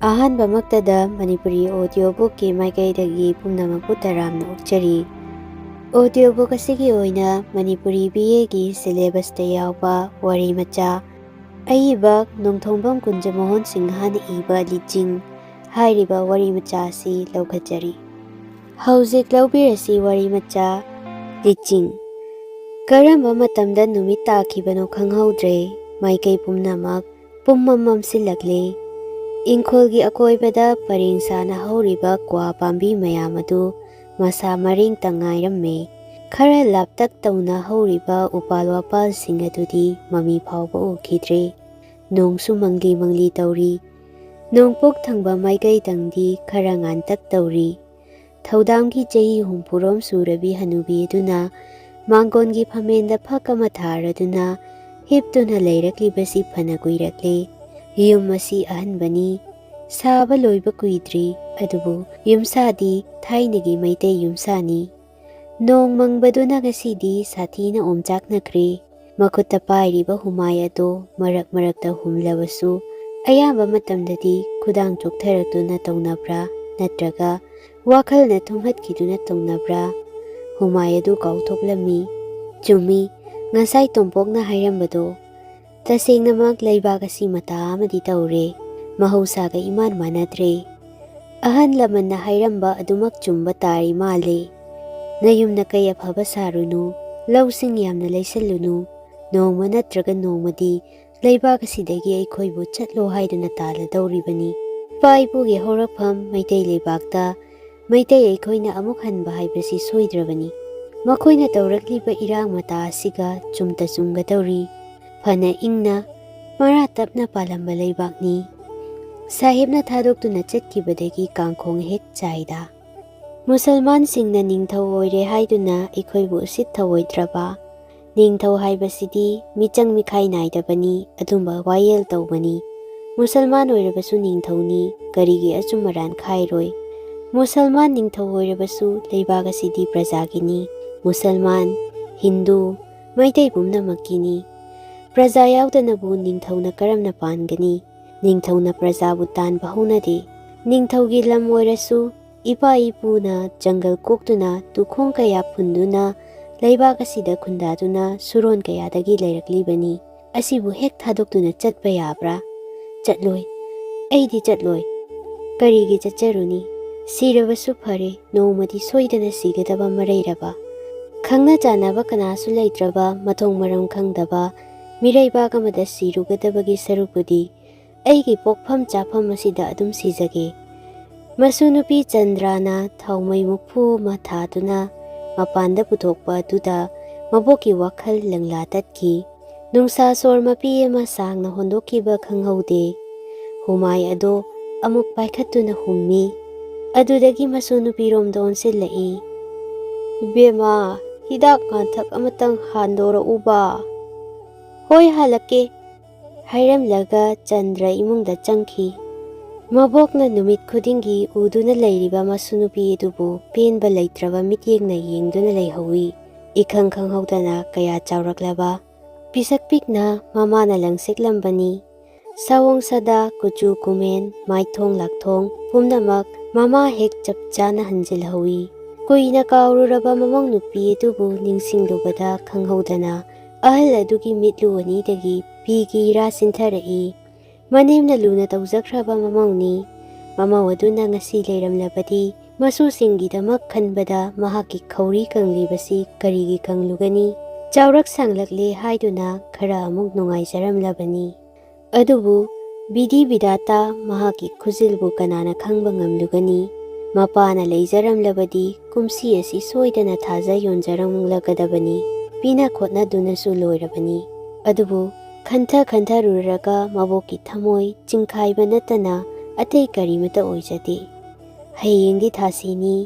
ꯑꯍꯥꯟꯕꯃꯛꯇꯗ ꯃꯅꯤꯄꯨꯔꯤ ꯑꯣꯗꯤꯑꯣꯕꯨꯛꯀꯤ ꯃꯥꯏꯀꯩꯗꯒꯤ ꯄꯨꯝꯅꯃꯛꯄꯨ ꯇꯔꯥꯝꯅ ꯑꯣꯛꯆꯔꯤ꯫ ꯑꯣꯗꯤꯑꯣꯕꯨꯛ ꯑꯁꯤꯒꯤ ꯑꯣꯏꯅ ꯃꯅꯤꯄꯨꯔꯤ BAꯒꯤ ꯁꯤꯂꯦꯕꯁꯇ ꯌꯥꯎꯕ ꯋꯥꯔꯤ ꯃꯆꯥ ꯑꯏꯕ ꯅꯣꯡꯊꯣꯝꯕꯝ ꯀꯨꯟꯖꯃꯣꯍꯟ ꯁꯤꯡꯍꯅ ꯏꯕ ꯂꯤꯆꯤꯡ ꯍꯥꯏꯔꯤꯕ ꯋꯥꯔꯤ ꯃꯆꯥ ꯑꯁꯤ ꯂꯧꯈꯠꯆꯔꯤ꯫ ꯍꯧꯖꯤꯛ ꯂꯧꯕꯤꯔꯁꯤ ꯋꯥꯔꯤ ꯃꯆꯥ ꯂꯤꯆꯤꯡ꯫ ꯀꯔꯝꯕ ꯃꯇꯝꯗ ꯅꯨꯃꯤꯠ ꯇꯥꯈꯤꯕꯅꯣ ꯈꯪꯍꯧꯗ꯭ꯔꯦ꯫ ꯃꯥꯏꯀꯩ ꯄꯨꯝꯅꯃꯛ ꯄꯨꯝꯃꯝ ꯃꯝꯁꯤꯜꯂꯛꯂꯦ꯫ ꯏꯪꯈꯣꯜꯒꯤ ꯑꯀꯣꯏꯕꯗ ꯄꯔꯦꯡ ꯁꯥꯅ ꯍꯧꯔꯤꯕ ꯀ꯭ꯋꯥ ꯄꯥꯝꯕꯤ ꯃꯌꯥꯝ ꯑꯗꯨ ꯃꯁꯥ ꯃꯔꯦꯡꯇ ꯉꯥꯏꯔꯝꯃꯦ꯫ ꯈꯔ ꯂꯥꯞꯇꯛ ꯇꯧꯅ ꯍꯧꯔꯤꯕ ꯎꯄꯥꯜ ꯋꯥꯄꯥꯜꯁꯤꯡ ꯑꯗꯨꯗꯤ ꯃꯃꯤ ꯐꯥꯎꯕ ꯎꯈꯤꯗ꯭ꯔꯦ꯫ ꯅꯣꯡꯁꯨ ꯃꯪꯂꯤ ꯃꯪꯂꯤ ꯇꯧꯔꯤ꯫ ꯅꯣꯡꯄꯣꯛ ꯊꯪꯕ ꯃꯥꯏꯀꯩꯗꯪꯗꯤ ꯈꯔ ꯉꯥꯟꯇꯛ ꯇꯧꯔꯤ꯫ ꯊꯧꯗꯥꯝꯒꯤ ꯆꯍꯤ 60 ꯁꯨꯔꯕꯤ ꯍꯅꯨꯕꯤ ꯑꯗꯨꯅ ꯃꯥꯡꯒꯣꯟꯒꯤ ꯐꯝꯃꯦꯟꯗ ꯐꯛ ꯑꯃ ꯊꯥꯔꯗꯨꯅ ꯍꯤꯞꯇꯨꯅ ꯂꯩꯔꯛꯂꯤꯕꯁꯤ ꯐꯅ ꯀꯨꯏꯔꯛꯂꯦ꯫ ꯌꯨꯝ ꯑꯁꯤ ꯑꯍꯟꯕꯅꯤ, ꯁꯥꯕ ꯂꯣꯏꯕ ꯀꯨꯏꯗ꯭ꯔꯤ, ꯑꯗꯨꯕꯨ ꯌꯨꯝꯁꯥꯗꯤ ꯊꯥꯏꯅꯒꯤ ꯃꯩꯇꯩ ꯌꯨꯝꯁꯥꯅꯤ꯫ ꯅꯣꯡ ꯃꯪꯕꯗꯨꯅ ꯉꯁꯤꯗꯤ ꯁꯥꯊꯤꯅ ꯑꯣꯝꯆꯥꯛꯅꯈ꯭ꯔꯦ꯫ ꯃꯈꯨꯠꯇ ꯄꯥꯏꯔꯤꯕ ꯍꯨꯃꯥꯏ ꯑꯗꯣ ꯃꯔꯛ ꯃꯔꯛꯇ ꯍꯨꯝꯂꯕꯁꯨ ꯑꯌꯥꯝꯕ ꯃꯇꯝꯗꯗꯤ ꯈꯨꯗꯥꯡ ꯆꯣꯛꯊꯔꯛꯇꯨꯅ ꯇꯧꯅꯕ꯭ꯔꯥ ꯅꯠꯇ꯭ꯔꯒ ꯋꯥꯈꯜꯅ ꯊꯨꯝꯍꯠꯈꯤꯗꯨꯅ ꯇꯧꯅꯕ꯭ꯔꯥ? ꯍꯨꯃꯥꯏ ꯑꯗꯨ ꯀꯥꯎꯊꯣꯛꯂꯝꯃꯤ꯫ ꯆꯨꯝꯃꯤ, ꯉꯁꯥꯏ ꯇꯣꯝꯄꯣꯛꯅ ꯍꯥꯏꯔꯝꯕꯗꯣ꯫ ꯇꯁꯦꯡꯅꯃꯛ ꯂꯩꯕꯥꯛ ꯑꯁꯤ ꯃꯇꯥ ꯑꯃꯗꯤ ꯇꯧꯔꯦ꯫ ꯃꯍꯧꯁꯥꯒ ꯏꯃꯥꯟ ꯃꯥꯟꯅꯗ꯭ꯔꯦ꯫ ꯑꯍꯜ ꯂꯃꯟꯅ ꯍꯥꯏꯔꯝꯕ ꯑꯗꯨꯃꯛ ꯆꯨꯝꯕ ꯇꯥꯔꯤ ꯃꯥꯜꯂꯦ꯫ ꯅꯌꯨꯝꯅ ꯀꯩ ꯑꯐꯕ ꯁꯥꯔꯨꯅꯨ, ꯂꯧꯁꯤꯡ ꯌꯥꯝꯅ ꯂꯩꯁꯜꯂꯨꯅꯨ꯫ ꯅꯣꯡꯃ ꯅꯠꯇ꯭ꯔꯒ ꯅꯣꯡꯃꯗꯤ ꯂꯩꯕꯥꯛ ꯑꯁꯤꯗꯒꯤ ꯑꯩꯈꯣꯏꯕꯨ ꯆꯠꯂꯣ ꯍꯥꯏꯗꯨꯅ ꯇꯥꯜꯂꯗꯧꯔꯤꯕꯅꯤ꯫ ꯏꯄꯥ ꯏꯄꯨꯒꯤ ꯍꯧꯔꯛꯐꯝ ꯃꯩꯇꯩ ꯂꯩꯕꯥꯛꯇ ꯃꯩꯇꯩ ꯑꯩꯈꯣꯏꯅ ꯑꯃꯨꯛ ꯍꯟꯕ ꯍꯥꯏꯕꯁꯤ ꯁꯣꯏꯗ꯭ꯔꯕꯅꯤ꯫ ꯃꯈꯣꯏꯅ ꯇꯧꯔꯛꯂꯤꯕ ꯏꯔꯥꯡ ꯃꯇꯥ ꯑꯁꯤꯒ ꯆꯨꯝꯇ ꯆꯨꯝꯒꯗꯧꯔꯤ꯫ ꯐꯅ ꯏꯪꯅ ꯃꯔꯥ ꯇꯞꯅ ꯄꯥꯜꯂꯝꯕ ꯂꯩꯕꯥꯛꯅꯤ꯫ ꯁꯥꯍꯦꯕꯅ ꯊꯥꯗꯣꯛꯇꯨꯅ ꯆꯠꯈꯤꯕꯗꯒꯤ ꯀꯥꯡꯈꯣꯡ ꯍꯦꯛ ꯆꯥꯏꯗ꯫ ꯃꯨꯁꯜꯃꯥꯟꯁꯤꯡꯅ ꯅꯤꯡꯊꯧ ꯑꯣꯏꯔꯦ ꯍꯥꯏꯗꯨꯅ ꯑꯩꯈꯣꯏꯕꯨ ꯎꯁꯤꯠ ꯊꯑꯣꯏꯗ꯭ꯔꯕ? ꯅꯤꯡꯊꯧ ꯍꯥꯏꯕꯁꯤꯗꯤ ꯃꯤꯆꯪ ꯃꯤꯈꯥꯏ ꯅꯥꯏꯗꯕꯅꯤ, ꯑꯗꯨꯝꯕ ꯋꯥꯌꯦꯜ ꯇꯧꯕꯅꯤ꯫ ꯃꯨꯁꯜꯃꯥꯟ ꯑꯣꯏꯔꯕꯁꯨ ꯅꯤꯡꯊꯧꯅꯤ, ꯀꯔꯤꯒꯤ ꯑꯆꯨꯝ ꯑꯔꯥꯟ ꯈꯥꯏꯔꯣꯏ? ꯃꯨꯁꯜꯃꯥꯟ ꯅꯤꯡꯊꯧ ꯑꯣꯏꯔꯕꯁꯨ ꯂꯩꯕꯥꯛ ꯑꯁꯤꯗꯤ ꯄ꯭ꯔꯖꯥꯒꯤꯅꯤ꯫ ꯃꯨꯁꯜꯃꯥꯟ, ꯍꯤꯟꯗꯨ, ꯃꯩꯇꯩ ꯄꯨꯝꯅꯃꯛꯀꯤꯅꯤ꯫ ꯄ꯭ꯔꯖꯥ ꯌꯥꯎꯗꯅꯕꯨ ꯅꯤꯡꯊꯧꯅ ꯀꯔꯝꯅ ꯄꯥꯟꯒꯅꯤ? ꯅꯤꯡꯊꯧꯅ प्रजाबु तानबा हौनदे। निंगथौगी लम ओइरसु इपा इपुना जंगल कोक्तुना तुखों कया फुंदुना लैबाक असिदा खुंदादुना सुरोन कयादगी लैरक्लिबनी। असिबु हेक थादोक्तुना चटबा याब्रा? चटलोय, अइदि चटलोय। करिगी चटचरुनी? सिरबसु फरे, नोमदि सोइदना सिगदबा मरैरबा। खंगना चानाबा कनासु लैत्रबा मथोंग मरम खंगदबा मिरैबाग अमदा सिरुगदबगी सरुपुदी अैगी पोकफम चाफम असिदा अदुम सिजगे। मसुनुपी चंद्राना थाउमई मुफु माथादुना मपानदा पुथोकपा अदुदा मबोकी वाखल लंगला तत्की। नुंसा सोर मपी अमा सांगना होंदोकीबा खंगहौदे। हुमाय अदो अमुक पाइखत्तुना हुम्मी। अदुदगी मसुनुपी रोमदा ओनसिल्लई। इबेमा हिदाक कांथक अमतंग हांदोरउबा। होय हालके हाइरमलगा चंद्र इमुंगदा चंखी। मबोकना नुमित खुदिंगी उदुना लैरिबा मसुनुपी अदुबु पेनबा लैत्रबा मित्येंगना येंगदुना लैहौई। इखंग खंगहौदना कया चावरक्लबा पिसक पिकना ममाना लंगसेकलंबनी। सावोंग सदा कुचु कुमेन माइथोंग लाक्थोंग पुमनमक ममा हेक चपचाना हंजिलहौई। कुइना काउरुरबा ममंग नुपी अदुबु निंगसिंगलुबदा खंगहौदना अहल अदुगी मिटलु अनीदगी पीगी रा सिंथरई। मनेमना लुना तौजख्रबा ममौनी। ममौ अदुना ngasi लैरमलबदी मसुसिंगीदमक खनबदा महाकी खौरी कंगलीबसी करीगी कंगलुगनी। चावरक सांगलकले हाइदुना खरा अमुक नुंगाइजरमलबनी। अदुबु बिधि विधाता महाकी खुजिलबु कनाना खंगबा ngamlugani। मपाना लैजरमलबदी कुमसी असि सोइदना थाजा योंजरमलगदबनी। पीना खोटनादुनासु लोइरबनी। अदुबु खंथा खंथा रुरगा मबोकी थमोय चिंखाइबा नतना अतै करीमता ओइजदे। हयेंगी थासीनी।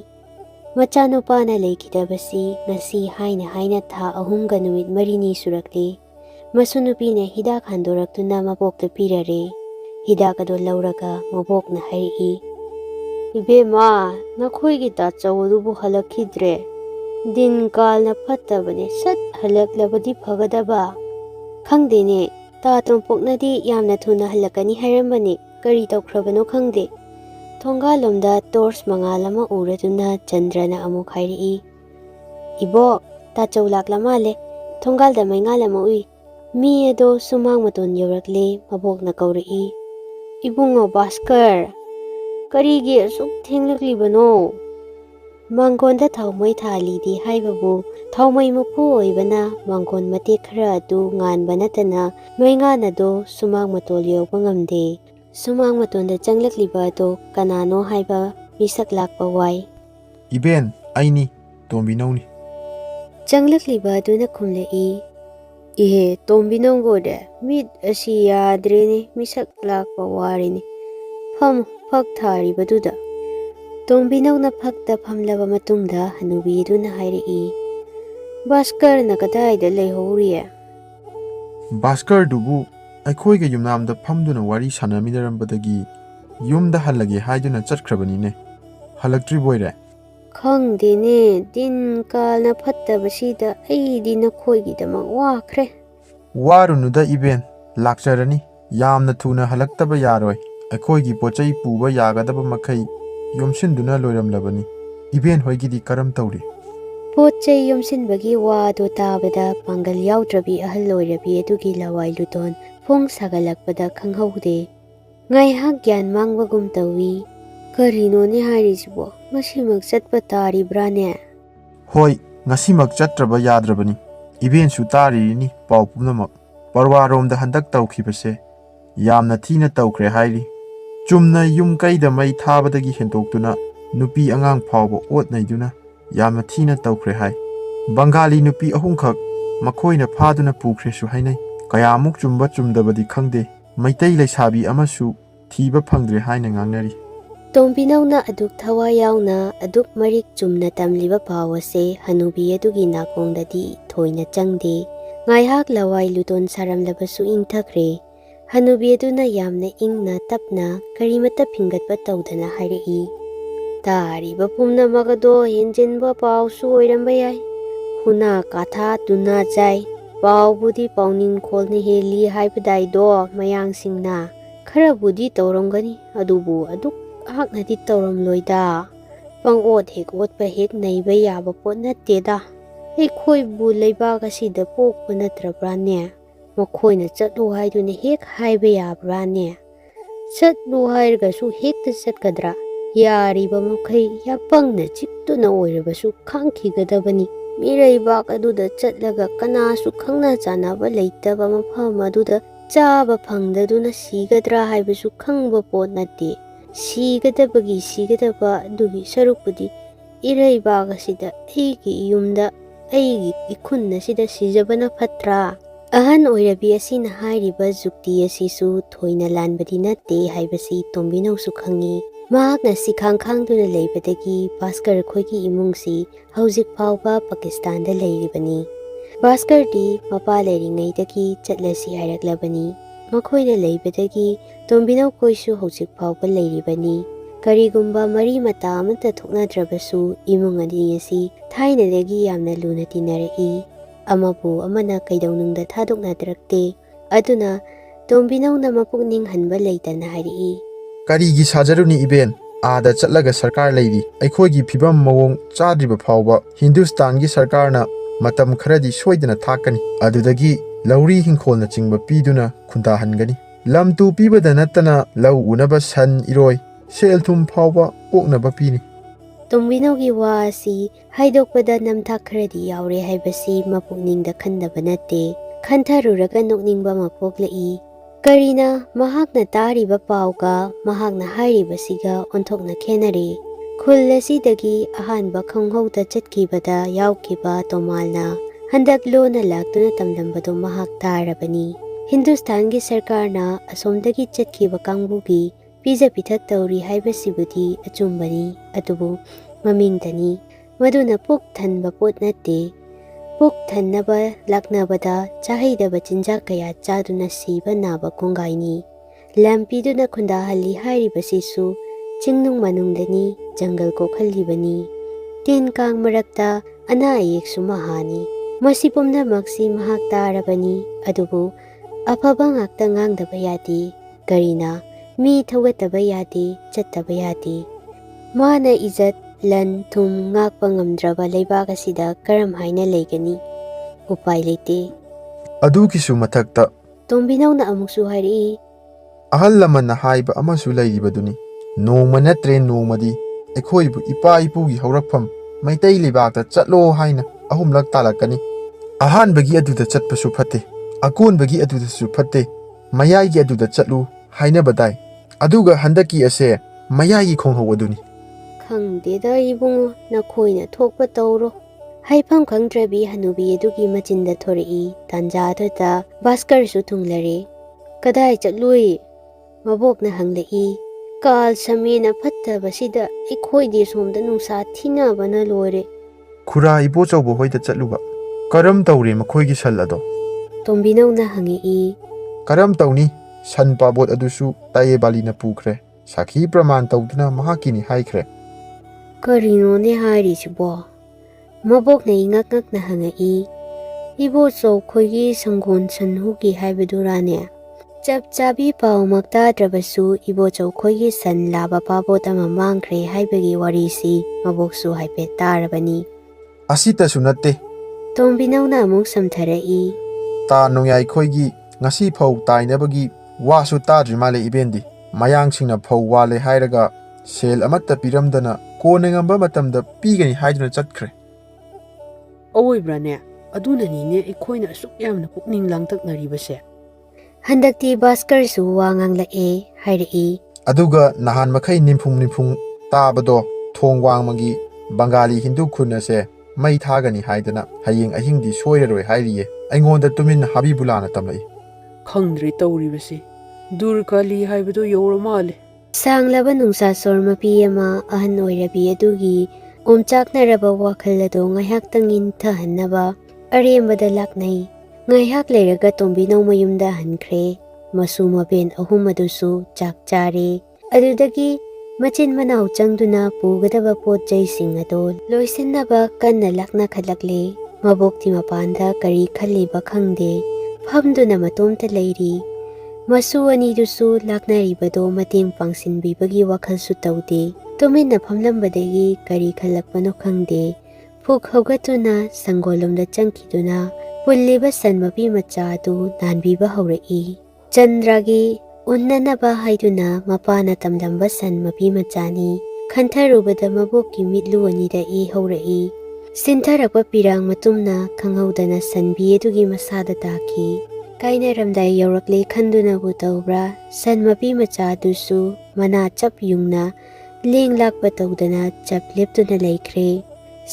मचानुपाना लैखिदबसी ngasi हाइना हाइना था अहुमगा नुमित मरिनी सुरक्ले। मसुनुपीना हिदाक हांदोरक्तुना मबोकता पीररे। हिदाक अदो लौरगा मबोकना हाइई। इबेमा नखोइगी ताचौदुबु हलखिद्रे। दिन कालना फत्तबने सत हलक्लबदी फगदबा। खंगदेने ता तोंपोकनादी यामना थुना हलकनी हाइरमबने kari taukrabano khangde. Thongalomda torch mangal ama uraduna Chandrana amuk hairi. Ibo, tachau lakla male, thongalda maingal ama ui. Mi ado sumang maton yorakle mabok na kauri. Ibungo Baskar, karigi asuk thenglakliबनो. Mangkonda thaumai thali di haibabu thaumai mapu oibana mangkon mate khara adu nganba natana noingana do sumang matol yoba ngamde. Sumang matonda changlakliba do kanano haiba misak lakpa wai. Iben, aini, tombinoni. Changlakliba aduna khumlei. Ihe tombinongo de mid asi yadreni misak lakpa warini. Pham phak thari baduda. Tombinona phakta phamlaba matungda hanubi duna hairi. Baskar na kadaida leihoriya. Baskar dubu, aikoiga yumnamda phamduna wari sanamidarambadagi yumda hallage haiduna chatkrabanine. Halaktri boire. Khangdene din kalna phattabasida aidi nakhoigidamak wakhre. Warunuda Iben, lakcharani, yamna thuna halaktaba yaroi. Aikoigi pochai puba yagadaba makai yomsinduna loiramlabani. Iben hoigidi karam tauri. Pochai yomsinbagi wado tabada pangal yaudrabi ahal loirabi adugi lawai luton phong sagalakpada khanghaude. Ngaihak gyan mangbagum tawi. Karino ne hairisibo ngasimak chatpa taribrane. Hoi, ngasimak chatraba yadrabani. Iben su taririni pau punamak. Parwaromda handak taukhibase. Yamna thina taukre hairi. Chumna yum kaida mai thabadagi hentoktuna nupi angang phawba otnaiduna yamna thina taukre hai. Bangali nupi ahumkhak makhoina phaduna pukhresu hainai. Kayamuk chumba chumdabadi khangde. Maitai leisabi amasu thiba phangdre haina ngangnari. Tombinauna aduk thawa yauna aduk marik chumna tamliba pawase hanubi adugi nakongdadi thoina changde. Ngaihak lawai luton saramlabasu ingthakre. Hanubi aduna yamna ingna tapna karimata phingatpa tawdana hairi. Tariba pumnamagado henjinba pawsu oiramba yai. Huna katha tuna jai. Pawbudi pawning kholna heli haibadaido mayangsingna. Kharabudi tawramgani adubu aduk haknadi tawramloida. Pangod hek otpa hek naiba yaba pot natteda. Aikhoibu leibak asida pokpa natrabrane. Makhoina chatlu haiduna hek haiba yabrane. Chatlu hairgasu hekta chatkadra. Yariba makai yapangna chiktuna oirabasu khangkhigadabani. Miraibak aduda chatlaga kanasu khangna chanaba leitaba mafam aduda chaba phangdaduna sigadra haibasu khangba pot natte. Sigadabagi sigadaba adugi sarukpudi iraibak asida aigi yumda aigi ikhunna sida sijabana phatra. Ahan oirabi asina hairiba jukti asisu thoina lanbadi natte haibasi tombinausu khangi. Mahakna sikhang khangduna leibadagi Baskar khoigi imungsi hauzik phawba Pakistan da leiribani. Baskar di mapa leiringaidagi chatlasi hairaklabani. Makhoina leibadagi tombinau khoisu hauzik phawba leiribani. Karigumba mari mata amata thoknadrabasu imung ani asi thainadagi yamna luna tinarai. Amabu amana kaidaunungda thadoknadrakte. Aduna tombinauna mapukning hanba leitana hairi. Karigi sajaruni Iben, aada chatlaga sarkar leiri. Aikoigi phibam mawong chadriba phawba Hindustangi sarkarna matam kharadi soidana thakani. Adudagi lauri hingkholna chingba piduna khunta hangani. Lamtu pibada nattana lau unaba san iroi selthum phawba oknaba pini. Tombinaugi wa asi haidokpada namthak kharadi yaure haibasi mapukningda khandaba natte. Khantharuraga nokningba mapoklai. Karina mahakna tariba pawga mahakna hairibasiga onthokna khenare. Khul asidagi ahanba khanghouda chatkibada yaukiba tomalna handak lona laktuna tamlambado mahak tarabani. Hindustangi sarkarna asomdagi chatkiba kangbugi pija pithak tauri haibasibudi achumbani adubu mamingdani maduna puk thanba pot natte. Puk thannaba laknabada chahaidaba chinjak kaya chaduna siba naba kongaini. Lampiduna khundahalli hairibasisu chingnung manungdani jangal kokhalibani. Tin kang marakta ana ayek sumahani. Masi pumnamaksi mahak tarabani adubu afaba ngakta ngangdaba yadi. Karina Mi thawgataba yade, chattaba yade. Mana izat lan thum ngakpa ngamdraba leibak asida karam haina leigani. Upai leite. Adugisu mathakta Tombinauna amuksu hairi. ahal lamanna haiba amasu leiribaduni. Nongma natre nongmadi ꯑꯩꯈꯣꯏꯕꯨ ꯏꯄꯥ ꯏꯄꯨꯒꯤ ꯍꯧꯔꯛꯐꯝ ꯃꯩꯇꯩ ꯂꯩꯕꯥꯛꯇ ꯆꯠꯂꯣ ꯍꯥꯏꯅ ꯑꯍꯨꯝꯂꯛ ꯇꯥꯜꯂꯛꯀꯅꯤ. ꯑꯍꯥꯟꯕꯒꯤ ꯑꯗꯨꯗ ꯆꯠꯄꯁꯨ ꯐꯠꯇꯦ, ꯑꯀꯣꯟꯕꯒꯤ ꯑꯗꯨꯗꯁꯨ ꯐꯠꯇꯦ, ꯃꯌꯥꯏꯒꯤ ꯑꯗꯨꯗ ꯆꯠꯂꯨ ꯍꯥꯏꯅꯕ ꯇꯥꯏ. ꯑꯗꯨꯒ ꯍꯟꯗꯛꯀꯤ ꯑꯁꯦ ꯃꯌꯥꯏꯒꯤ ꯈꯣꯡꯍꯧ ꯑꯗꯨꯅꯤ. ꯈꯪꯗꯦꯗ ꯏꯕꯨꯡꯉꯣ, ꯅꯈꯣꯏꯅ ꯊꯣꯛꯄ ꯇꯧꯔꯣ. ꯍꯥꯏꯐꯝ ꯈꯪꯗ꯭ꯔꯕꯤ ꯍꯅꯨꯕꯤ ꯑꯗꯨꯒꯤ ꯃꯆꯤꯟꯗ ꯊꯣꯔꯛꯏ. ꯇꯥꯟꯖꯥꯗꯨꯗ ꯚꯥꯁꯀꯔꯁꯨ ꯊꯨꯡꯂꯔꯦ. ꯀꯗꯥꯏ ꯆꯠꯂꯨꯏ? ꯃꯕꯣꯛꯅ ꯍꯪꯂꯛꯏ. ꯀꯥꯜ ꯁꯃꯦꯅ ꯐꯠꯇꯕꯁꯤꯗ ꯑꯩꯈꯣꯏꯗꯤ ꯁꯣꯝꯗ ꯅꯨꯡꯁꯥ ꯊꯤꯅꯕꯅ ꯂꯣꯏꯔꯦ. ꯈꯨꯔꯥ ꯏꯕꯣꯆꯧꯕ ꯍꯣꯏꯗ ꯆꯠꯂꯨꯕ. ꯀꯔꯝ ꯇꯧꯔꯦ ꯃꯈꯣꯏꯒꯤ ꯁꯟ ꯑꯗꯣ? ꯇꯣꯝꯕꯤꯅꯧꯅ ꯍꯪꯉꯛꯏ. ꯀꯔꯝ ꯇꯧꯅꯤ? ꯁꯟ ꯄꯥꯕꯣꯠ ꯑꯗꯨꯁꯨ ꯇꯥꯌꯦꯕꯥꯂꯤꯅ ꯄꯨꯈ꯭ꯔꯦ. ꯁꯥꯈꯤ ꯄ꯭ꯔꯃꯥꯟ ꯇꯧꯗꯨꯅ ꯃꯍꯥꯛꯀꯤꯅꯤ ꯍꯥꯏꯈ꯭ꯔꯦ. ꯀꯔꯤꯅꯣꯅꯦ ꯍꯥꯏꯔꯤꯁꯤꯕꯣ? ꯃꯕꯣꯛꯅ ꯏꯉꯛ ꯉꯛꯅ ꯍꯪꯉꯛꯏ. ꯏꯕꯣꯆꯧ ꯈꯣꯏꯒꯤ ꯁꯪꯒꯣꯟ ꯁꯟꯍꯨꯒꯤ ꯍꯥꯏꯕꯗꯨꯔꯥꯅꯦ? ꯆꯞ ꯆꯥꯕꯤ ꯄꯥꯎꯃꯛ ꯇꯥꯗ꯭ꯔꯕꯁꯨ ꯏꯕꯣꯆꯧ ꯈꯣꯏꯒꯤ ꯁꯟ ꯂꯥꯕ ꯄꯥꯕꯣꯠ ꯑꯃ ꯃꯥꯡꯈ꯭ꯔꯦ ꯍꯥꯏꯕꯒꯤ ꯋꯥꯔꯤꯁꯤ ꯃꯕꯣꯛꯁꯨ ꯍꯥꯏꯐꯦꯠ ꯇꯥꯔꯕꯅꯤ. ꯑꯁꯤꯇꯁꯨ ꯅꯠꯇꯦ. ꯇꯣꯝꯕꯤꯅꯧꯅ ꯑꯃꯨꯛ ꯁꯝꯊꯔꯛꯏ. ꯇꯥ ꯅꯣꯡꯌꯥꯏ ꯈꯣꯏꯒꯤ ꯉꯁꯤ ꯐꯧ ꯇꯥꯏꯅꯕꯒꯤ ꯋꯥꯁꯨ ꯇꯥꯗ꯭ꯔꯤ ꯃꯥꯜꯂꯦ ꯏꯕꯦꯟꯗꯤ. ꯃꯌꯥꯡꯁꯤꯡꯅ ꯐꯧ ꯋꯥꯜꯂꯦ ꯍꯥꯏꯔꯒ ꯁꯦꯜ ꯑꯃꯠꯇ ꯄꯤꯔꯝꯗꯅ ꯀꯣꯟꯅ ꯉꯝꯕ ꯃꯇꯝꯗ ꯄꯤꯒꯅꯤ ꯍꯥꯏꯗꯨꯅ ꯆꯠꯈ꯭ꯔꯦ. ꯑꯋꯣꯏꯕ꯭ꯔꯥꯅꯦ? ꯑꯗꯨꯅꯅꯤꯅꯦ ꯑꯩꯈꯣꯏꯅ ꯑꯁꯨꯛ ꯌꯥꯝꯅ ꯄꯨꯛꯅꯤꯡ ꯂꯥꯡꯇꯛꯅꯔꯤꯕꯁꯦ. ꯍꯟꯗꯛꯇꯤ ꯚꯥꯁꯀꯔꯁꯨ ꯋꯥ ꯉꯥꯡꯂꯛꯑꯦ ꯍꯥꯏꯔꯛꯏ. ꯑꯗꯨꯒ ꯅꯍꯥꯟ ꯃꯈꯩ ꯅꯤꯝꯐꯨꯡ ꯇꯥꯕꯗꯣ, ꯊꯣꯡ ꯋꯥꯡꯃꯒꯤ ꯕꯪꯒꯥꯂꯤ ꯍꯤꯟꯗꯨ ꯈꯨꯟ ꯑꯁꯦ ꯃꯩ ꯊꯥꯒꯅꯤ ꯍꯥꯏꯗꯅ ꯍꯌꯦꯡ ꯑꯍꯤꯡꯗꯤ ꯁꯣꯏꯔꯔꯣꯏ ꯍꯥꯏꯔꯤꯌꯦ. ꯑꯩꯉꯣꯟꯗ ꯇꯨꯃꯤꯟꯅ ꯍꯥꯕꯤꯕꯨꯂꯥꯅ ꯇꯝꯂꯛꯏ. ꯈꯪꯗ꯭ꯔꯦ ꯇꯧꯔꯤꯕꯁꯤ. ꯗꯨꯔꯀꯥꯂꯤ ꯍꯥꯏꯕꯗꯣ ꯌꯧꯔ ꯃꯥꯜꯂꯦ. ꯁꯥꯡꯂꯕ ꯅꯨꯡꯁꯥꯁꯣꯔ ꯃꯄꯤ ꯑꯃ ꯑꯍꯟ ꯑꯣꯏꯔꯕꯤ ꯑꯗꯨꯒꯤ ꯑꯣꯝꯆꯥꯛꯅꯔꯕ ꯋꯥꯈꯜ ꯑꯗꯨ ꯉꯥꯏꯍꯥꯛꯇꯪ ꯏꯪꯊꯍꯟꯅꯕ ꯑꯔꯦꯝꯕꯗ ꯂꯥꯛꯅꯩ. ꯉꯥꯏꯍꯥꯛ ꯂꯩꯔꯒ ꯇꯣꯝꯕꯤꯅꯧ ꯃꯌꯨꯝꯗ ꯍꯟꯈ꯭ꯔꯦ. ꯃꯁꯨ ꯃꯕꯦꯟ ꯑꯍꯨꯝ ꯑꯗꯨꯁꯨ ꯆꯥꯛ ꯆꯥꯔꯦ. ꯑꯗꯨꯗꯒꯤ ꯃꯆꯤꯟ ꯃꯅꯥꯎ ꯆꯪꯗꯨꯅ ꯄꯨꯒꯗꯕ ꯄꯣꯠ ꯆꯩꯁꯤꯡ ꯑꯗꯨ ꯂꯣꯏꯁꯤꯟꯅꯕ ꯀꯟꯅ ꯂꯥꯛꯅꯈꯠꯂꯛꯂꯦ. ꯃꯕꯣꯛꯇꯤ ꯃꯄꯥꯟꯗ ꯀꯔꯤ ꯈꯜꯂꯤꯕ ꯈꯪꯗꯦ. ꯐꯝꯗꯨꯅ ꯃꯇꯣꯝꯇ ꯂꯩꯔꯤ. ꯃꯁꯨ ꯑꯅꯤꯗꯨꯁꯨ ꯂꯥꯛꯅꯔꯤꯕꯗꯣ ꯃꯇꯦꯡ ꯄꯥꯡꯁꯤꯟꯕꯤꯕꯒꯤ ꯋꯥꯈꯜꯁꯨ ꯇꯧꯗꯦ. ꯇꯨꯃꯤꯟꯅ ꯐꯝꯂꯝꯕꯗꯒꯤ ꯀꯔꯤ ꯈꯜꯂꯛꯄꯅꯣ ꯈꯪꯗꯦ. ꯄꯨꯛ ꯍꯧꯒꯠꯇꯨꯅ ꯁꯪꯒꯣꯜꯂꯣꯝꯗ ꯆꯪꯈꯤꯗꯨꯅ ꯄꯨꯜꯂꯤꯕ ꯁꯟ ꯃꯄꯤ ꯃꯆꯥ ꯑꯗꯨ ꯅꯥꯟꯕꯤꯕ ꯍꯧꯔꯛꯏ. ꯆꯟꯗ꯭ꯔꯒꯤ ꯎꯟꯅꯅꯕ ꯍꯥꯏꯗꯨꯅ ꯃꯄꯥꯅ ꯇꯝꯂꯝꯕ ꯁꯟ ꯃꯄꯤ ꯃꯆꯥꯅꯤ. ꯈꯟꯊꯔꯨꯕꯗ ꯃꯕꯣꯛꯀꯤ ꯃꯤꯠꯂꯨ ꯑꯅꯤꯗ ꯏ ꯍꯧꯔꯛꯏ. ꯁꯤꯟꯊꯔꯛꯄ ꯄꯤꯔꯥꯡ ꯃꯇꯨꯝꯅ ꯈꯪꯍꯧꯗꯅ ꯁꯟꯕꯤ ꯑꯗꯨꯒꯤ ꯃꯁꯥꯗ ꯇꯥꯈꯤ. ꯀꯥꯏꯅꯔꯝꯗꯥꯏ ꯌꯧꯔꯛꯂꯦ ꯈꯟꯗꯨꯅꯕꯨ ꯇꯧꯕ꯭ꯔꯥ, ꯁꯟ ꯃꯄꯤ ꯃꯆꯥ ꯑꯗꯨꯁꯨ ꯃꯅꯥ ꯆꯞ ꯌꯨꯡꯅ ꯂꯦꯡ ꯂꯥꯛꯄ ꯇꯧꯗꯅ ꯆꯞ ꯂꯦꯞꯇꯨꯅ ꯂꯩꯈ꯭ꯔꯦ.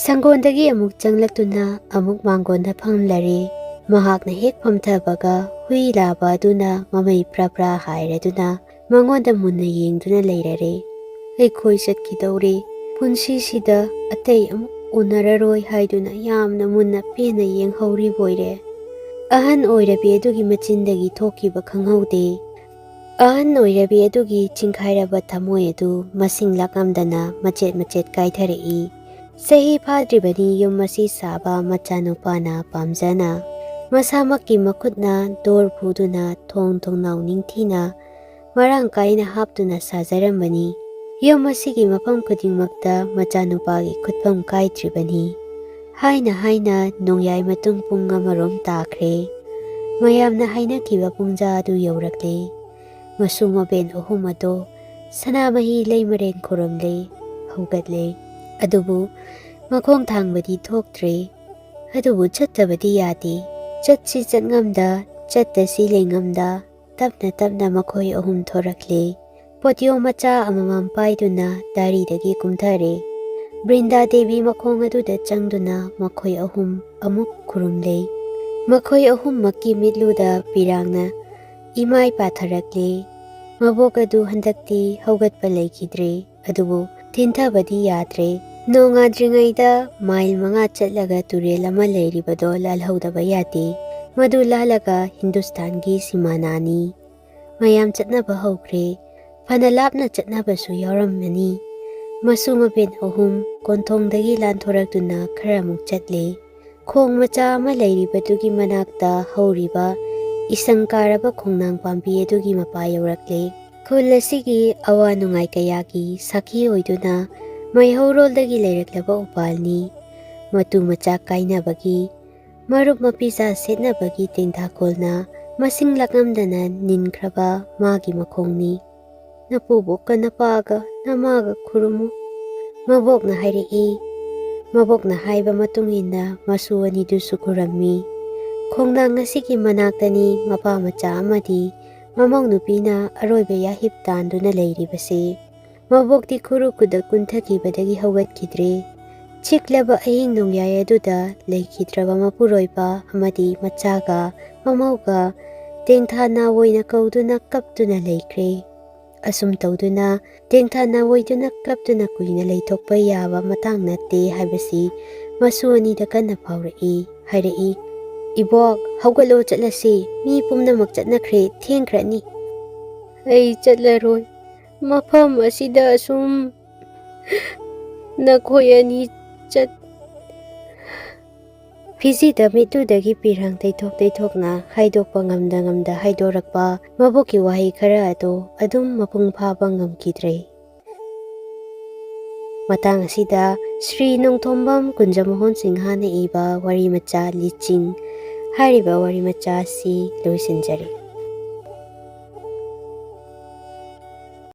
ꯁꯪꯒꯣꯟꯗꯒꯤ ꯑꯃꯨꯛ ꯆꯪꯂꯛꯇꯨꯅ ꯑꯃꯨꯛ ꯃꯥꯡꯒꯣꯟꯗ ꯐꯝꯂꯔꯦ. ꯃꯍꯥꯛꯅ ꯍꯦꯛ ꯐꯝꯊꯕꯒ ꯍꯨꯏ ꯂꯥꯕ ꯑꯗꯨꯅ ꯃꯃꯩ ꯄ꯭ꯔꯥ ꯄ꯭ꯔꯥ ꯍꯥꯏꯔꯗꯨꯅ ꯃꯉꯣꯟꯗ ꯃꯨꯟꯅ ꯌꯦꯡꯗꯨꯅ ꯂꯩꯔꯔꯦ. ꯑꯩꯈꯣꯏ ꯆꯠꯈꯤꯗꯧꯔꯦ, ꯄꯨꯟꯁꯤꯁꯤꯗ ꯑꯇꯩ ꯑꯃꯨꯛ ꯎꯅꯔꯔꯣꯏ ꯍꯥꯏꯗꯨꯅ ꯌꯥꯝꯅ ꯃꯨꯟꯅ ꯄꯦꯟꯅ ꯌꯦꯡꯍꯧꯔꯤꯕꯣꯏꯔꯦ. ꯑꯍꯟ ꯑꯣꯏꯔꯕꯤ ꯑꯗꯨꯒꯤ ꯃꯆꯤꯟꯗꯒꯤ ꯊꯣꯛꯈꯤꯕ ꯈꯪꯍꯧꯗꯦ. ꯑꯍꯟ ꯑꯣꯏꯔꯕꯤ ꯑꯗꯨꯒꯤ ꯆꯤꯡꯈꯥꯏꯔꯕ ꯊꯃꯣꯏ ꯑꯗꯨ ꯃꯁꯤꯡ ꯂꯥꯛꯉꯝꯗꯅ ꯃꯆꯦꯠ ꯃꯆꯦꯠ ꯀꯥꯏꯊꯔꯛꯏ. ꯆꯍꯤ ꯐꯥꯗ꯭ꯔꯤꯕꯅꯤ ꯌꯨꯝ ꯑꯁꯤ ꯁꯥꯕ ꯃꯆꯥꯅꯨꯄꯥꯅ ꯄꯥꯝꯖꯅ ꯃꯁꯥꯃꯛꯀꯤ ꯃꯈꯨꯠꯅ ꯗꯣꯔ ꯐꯨꯗꯨꯅ ꯊꯣꯡ ꯊꯣꯡꯅꯥꯎ ꯅꯤꯡꯊꯤꯅ ꯃꯔꯥꯡ ꯀꯥꯏꯅ ꯍꯥꯞꯇꯨꯅ ꯁꯥꯖꯔꯝꯕꯅꯤ. ꯌꯨꯝ ꯑꯁꯤꯒꯤ ꯃꯐꯝ ꯈꯨꯗꯤꯡꯃꯛꯇ ꯃꯆꯥꯅꯨꯄꯥꯒꯤ ꯈꯨꯠꯐꯝ ꯀꯥꯏꯗ꯭ꯔꯤꯕꯅꯤ. ꯍꯥꯏꯅ ꯍꯥꯏꯅ ꯅꯣꯡꯌꯥꯏ ꯃꯇꯨꯡ ꯄꯨꯡ ꯑꯃꯔꯣꯝ ꯇꯥꯈ꯭ꯔꯦ. ꯃꯌꯥꯝꯅ ꯍꯥꯏꯅꯈꯤꯕ ꯄꯨꯡꯖꯥ ꯑꯗꯨ ꯌꯧꯔꯛꯂꯦ. ꯃꯁꯨ ꯃꯕꯦꯟ ꯑꯍꯨꯝ ꯑꯗꯣ ꯁꯅꯥꯃꯍꯤ ꯂꯩꯃꯔꯦꯟ ꯈꯨꯔꯨꯝꯂꯦ, ꯍꯧꯒꯠꯂꯦ. ꯑꯗꯨꯕꯨ ꯃꯈꯣꯡ ꯊꯥꯡꯕꯗꯤ ꯊꯣꯛꯇ꯭ꯔꯦ. ꯑꯗꯨꯕꯨ ꯆꯠꯇꯕꯗꯤ ꯌꯥꯗꯦ. ꯆꯠꯁꯤ ꯆꯠꯉꯝꯗ, ꯆꯠꯇꯁꯤ ꯂꯩꯉꯝꯗ ꯇꯞꯅ ꯇꯞꯅ ꯃꯈꯣꯏ ꯑꯍꯨꯝ ꯊꯣꯔꯛꯂꯦ. ꯄꯣꯠꯌꯣꯝ ꯃꯆꯥ ꯑꯃꯃꯝ ꯄꯥꯏꯗꯨꯅ ꯗꯥꯔꯤꯗꯒꯤ ꯀꯨꯝꯊꯔꯦ. ꯕ꯭ꯔꯤꯟꯗꯥ ꯗꯦꯕꯤ ꯃꯈꯣꯡ ꯑꯗꯨꯗ ꯆꯪꯗꯨꯅ ꯃꯈꯣꯏ ꯑꯍꯨꯝ ꯑꯃꯨꯛ ꯈꯨꯔꯨꯝꯂꯦ. ꯃꯈꯣꯏ ꯑꯍꯨꯝꯃꯛꯀꯤ ꯃꯤꯠꯂꯨꯗ ꯄꯤꯔꯥꯡꯅ ꯏꯃꯥꯏ ꯄꯥꯊꯔꯛꯂꯦ. ꯃꯕꯣꯛ ꯑꯗꯨ ꯍꯟꯗꯛꯇꯤ ꯍꯧꯒꯠꯄ ꯂꯩꯈꯤꯗ꯭ꯔꯦ. ꯑꯗꯨꯕꯨ ꯊꯤꯟꯊꯕꯗꯤ ꯌꯥꯗ꯭ꯔꯦ. ꯅꯣꯡꯉꯥꯗ꯭ꯔꯤꯉꯩꯗ ꯃꯥꯏꯜ 5 ꯆꯠꯂꯒ ꯇꯨꯔꯦꯜ ꯑꯃ ꯂꯩꯔꯤꯕꯗꯣ ꯂꯥꯜꯍꯧꯗꯕ ꯌꯥꯗꯦ. ꯃꯗꯨ ꯂꯥꯜꯂꯒ ꯍꯤꯟꯗꯨꯁꯇꯥꯟꯒꯤ ꯁꯤꯃꯥꯅꯥꯅꯤ. ꯃꯌꯥꯝ ꯆꯠꯅꯕ ꯍꯧꯈ꯭ꯔꯦ. ꯐꯅ ꯂꯥꯞꯅ ꯆꯠꯅꯕꯁꯨ ꯌꯥꯎꯔꯝꯃꯅꯤ. ꯃꯁꯨ ꯃꯕꯦꯟ ꯑꯍꯨꯝ ꯀꯣꯟꯊꯣꯡꯗꯒꯤ ꯂꯥꯟꯊꯣꯔꯛꯇꯨꯅ ꯈꯔꯃꯨꯛ ꯆꯠꯂꯦ. ꯈꯣꯡ ꯃꯆꯥ ꯑꯃ ꯂꯩꯔꯤꯕꯗꯨꯒꯤ ꯃꯅꯥꯛꯇ ꯍꯧꯔꯤꯕ ꯏꯁꯪ ꯀꯥꯔꯕ ꯈꯣꯡꯅꯥꯡ ꯄꯥꯝꯕꯤ ꯑꯗꯨꯒꯤ ꯃꯄꯥ ꯌꯧꯔꯛꯂꯦ꯫ ꯈꯨꯜ ꯑꯁꯤꯒꯤ ꯑꯋꯥ ꯅꯨꯡꯉꯥꯏ ꯀꯌꯥꯒꯤ ꯁꯥꯈꯤ ꯑꯣꯏꯗꯨꯅ ꯃꯩꯍꯧꯔꯣꯜꯗꯒꯤ ꯂꯩꯔꯛꯂꯕ ꯎꯄꯥꯜꯅꯤ꯫ ꯃꯇꯨ ꯃꯆꯥ ꯀꯥꯏꯅꯕꯒꯤ, ꯃꯔꯨꯞ ꯃꯄꯤꯆꯥ ꯁꯦꯠꯅꯕꯒꯤ ꯇꯦꯡꯊꯥꯈꯣꯜꯅ ꯃꯁꯤꯡ ꯂꯥꯛꯉꯝꯗꯅ ꯅꯤꯟꯈ꯭ꯔꯕ ꯃꯥꯒꯤ ꯃꯈꯣꯡꯅꯤ꯫ ꯅꯄꯨꯕꯣꯛꯀ ꯅꯄꯥꯒ ꯅꯃꯥꯒ ꯈꯨꯔꯨꯝꯃꯨ, ꯃꯕꯣꯛꯅ ꯍꯥꯏꯔꯛꯏ꯫ ꯃꯕꯣꯛꯅ ꯍꯥꯏꯕ ꯃꯇꯨꯡ ꯏꯟꯅ ꯃꯁꯨ ꯑꯅꯤꯗꯨꯁꯨ ꯈꯨꯔꯝꯃꯤ꯫ ꯈꯣꯡꯅꯥꯡ ꯑꯁꯤꯒꯤ ꯃꯅꯥꯛꯇꯅꯤ ꯃꯄꯥ ꯃꯆꯥ ꯑꯃꯗꯤ ꯃꯃꯧ ꯅꯨꯄꯤꯅ ꯑꯔꯣꯏꯕ ꯌꯥꯍꯤꯞ ꯇꯥꯟꯗꯨꯅ ꯂꯩꯔꯤꯕꯁꯦ꯫ ꯃꯕꯣꯛꯇꯤ ꯈꯨꯔꯨ ꯈꯨꯗꯛ ꯀꯨꯟꯊꯈꯤꯕꯗꯒꯤ ꯍꯧꯒꯠꯈꯤꯗ꯭ꯔꯦ꯫ ꯆꯤꯛꯂꯕ ꯑꯍꯤꯡ ꯅꯣꯡꯌꯥꯏ ꯑꯗꯨꯗ ꯂꯩꯈꯤꯗ꯭ꯔꯕ ꯃꯄꯨꯔꯣꯏꯕ ꯑꯃꯗꯤ ꯃꯆꯥꯒ ꯃꯃꯧꯒ ꯇꯦꯡꯊꯥ ꯅꯥꯋꯣꯏꯅ ꯀꯧꯗꯨꯅ ꯀꯞꯇꯨꯅ ꯂꯩꯈ꯭ꯔꯦ꯫ ꯑꯁꯨꯝ ꯇꯧꯗꯨꯅ ꯇꯦꯡꯊꯥ ꯅꯥꯋꯣꯏꯗꯨꯅ ꯀꯞꯇꯨꯅ ꯀꯨꯏꯅ ꯂꯩꯊꯣꯛꯄ ꯌꯥꯕ ꯃꯇꯥꯡ ꯅꯠꯇꯦ ꯍꯥꯏꯕꯁꯤ ꯃꯁꯨ ꯑꯅꯤꯗ ꯀꯟꯅ ꯐꯥꯎꯔꯛꯏ꯫ ꯍꯥꯏꯔꯛꯏ, "ꯏꯕꯣꯛ, ꯍꯧꯒꯠꯂꯣ ꯆꯠꯂꯁꯤ, ꯃꯤ ꯄꯨꯝꯅꯃꯛ ꯆꯠꯅꯈ꯭ꯔꯦ, ꯊꯦꯡꯈ꯭ꯔꯅꯤ"꯫ "ꯑꯩ ꯆꯠꯂꯔꯣꯏ, ꯃꯐꯝ ꯑꯁꯤꯗ ꯑꯁꯨꯝ ꯅꯈꯣꯏ ꯑꯅꯤ ꯐꯤꯖꯤꯗ ꯃꯤꯠꯂꯨꯗꯒꯤ ꯄꯤꯔꯥꯡ ꯇꯩꯊꯣꯛ ꯇꯩꯊꯣꯛꯅ ꯍꯥꯏꯗꯣꯛꯄ ꯉꯝꯗ ꯍꯥꯏꯗꯣꯔꯛꯄ ꯃꯕꯣꯛꯀꯤ ꯋꯥꯍꯩ ꯈꯔ ꯑꯗꯨ ꯑꯗꯨꯝ ꯃꯄꯨꯡ ꯐꯥꯕ ꯉꯝꯈꯤꯗ꯭ꯔꯦ꯫ ꯃꯇꯥꯡ ꯑꯁꯤꯗ ꯁ꯭ꯔꯤ ꯅꯣꯡꯊꯣꯝꯕꯝ ꯀꯨꯟꯖꯃꯣꯍꯟ ꯁꯤꯡꯍꯅ ꯏꯕ ꯋꯥꯔꯤ ꯃꯆꯥ ꯂꯤꯆꯤꯡ ꯍꯥꯏꯔꯤꯕ ꯋꯥꯔꯤ ꯃꯆꯥ ꯑꯁꯤ ꯂꯣꯏꯁꯤꯟꯖꯔꯦ꯫